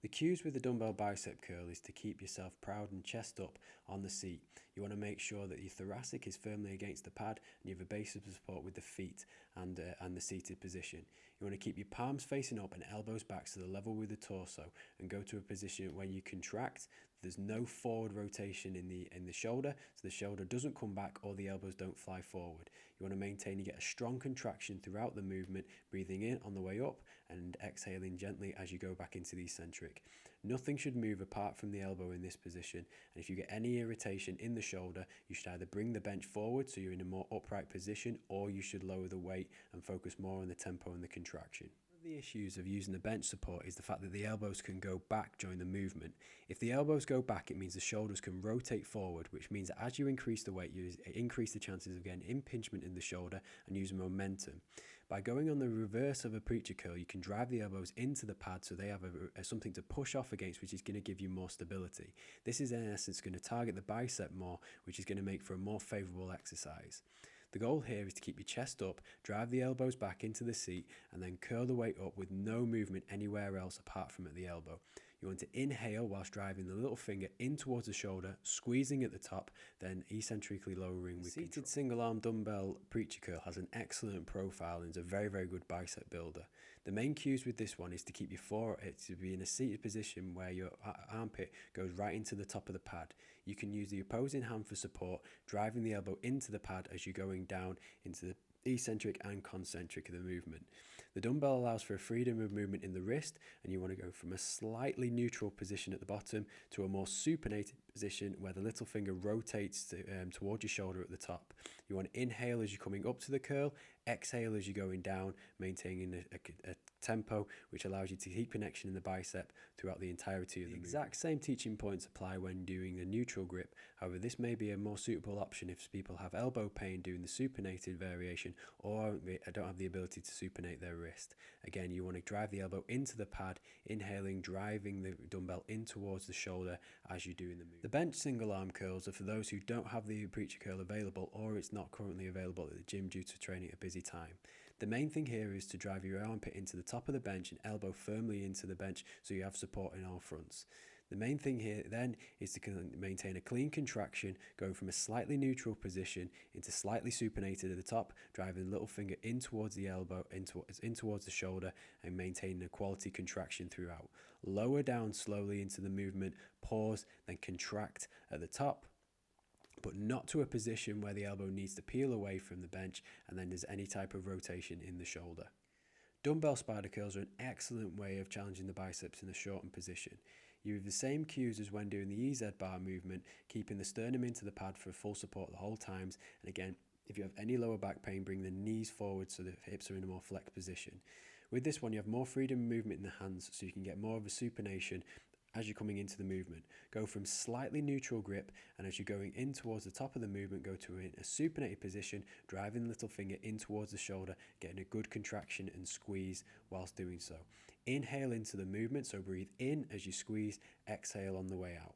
The cues with the dumbbell bicep curl is to keep yourself proud and chest up on the seat. You want to make sure that your thoracic is firmly against the pad and you have a base of support with the feet and the seated position. You want to keep your palms facing up and elbows back to the level with the torso and go to a position where you contract. There's no forward rotation in the shoulder, so the shoulder doesn't come back or the elbows don't fly forward. You want to maintain, you get a strong contraction throughout the movement, breathing in on the way up and exhaling gently as you go back into the eccentric. Nothing should move apart from the elbow in this position, and if you get any irritation in the shoulder, you should either bring the bench forward so you're in a more upright position, or you should lower the weight and focus more on the tempo and the contraction. One of the issues of using the bench support is the fact that the elbows can go back during the movement. If the elbows go back, it means the shoulders can rotate forward, which means that as you increase the weight, you increase the chances of getting impingement in the shoulder and using momentum. By going on the reverse of a preacher curl, you can drive the elbows into the pad so they have something to push off against, which is going to give you more stability. This is in essence going to target the bicep more, which is going to make for a more favourable exercise. The goal here is to keep your chest up, drive the elbows back into the seat, and then curl the weight up with no movement anywhere else apart from at the elbow. You want to inhale whilst driving the little finger in towards the shoulder, squeezing at the top, then eccentrically lowering with control. Seated single arm dumbbell preacher curl has an excellent profile and is a very, very good bicep builder. The main cues with this one is to keep your forehead to be in a seated position where your armpit goes right into the top of the pad. You can use the opposing hand for support, driving the elbow into the pad as you're going down into the eccentric and concentric of the movement. The dumbbell allows for a freedom of movement in the wrist, and you want to go from a slightly neutral position at the bottom to a more supinated position where the little finger rotates towards your shoulder at the top. You want to inhale as you're coming up to the curl, exhale as you're going down, maintaining a tempo which allows you to keep connection in the bicep throughout the entirety of the movement. The exact same teaching points apply when doing the neutral grip. However, this may be a more suitable option if people have elbow pain doing the supinated variation or don't have the ability to supinate their wrist. Again, you want to drive the elbow into the pad, inhaling, driving the dumbbell in towards the shoulder as you're doing the movement. The bench single arm curls are for those who don't have the preacher curl available or it's not currently available at the gym due to training at a busy time. The main thing here is to drive your armpit into the top of the bench and elbow firmly into the bench so you have support in all fronts. The main thing here then is to maintain a clean contraction, going from a slightly neutral position into slightly supinated at the top, driving the little finger in towards the elbow, in towards the shoulder, and maintaining a quality contraction throughout. Lower down slowly into the movement, pause, then contract at the top, but not to a position where the elbow needs to peel away from the bench and then there's any type of rotation in the shoulder. Dumbbell spider curls are an excellent way of challenging the biceps in a shortened position. You have the same cues as when doing the EZ bar movement, keeping the sternum into the pad for full support the whole times, and again, if you have any lower back pain, bring the knees forward so the hips are in a more flexed position. With this one, you have more freedom of movement in the hands, so you can get more of a supination as you're coming into the movement. Go from slightly neutral grip, and as you're going in towards the top of the movement, go to a supinated position, driving the little finger in towards the shoulder, getting a good contraction and squeeze whilst doing so. Inhale into the movement, so breathe in as you squeeze, exhale on the way out.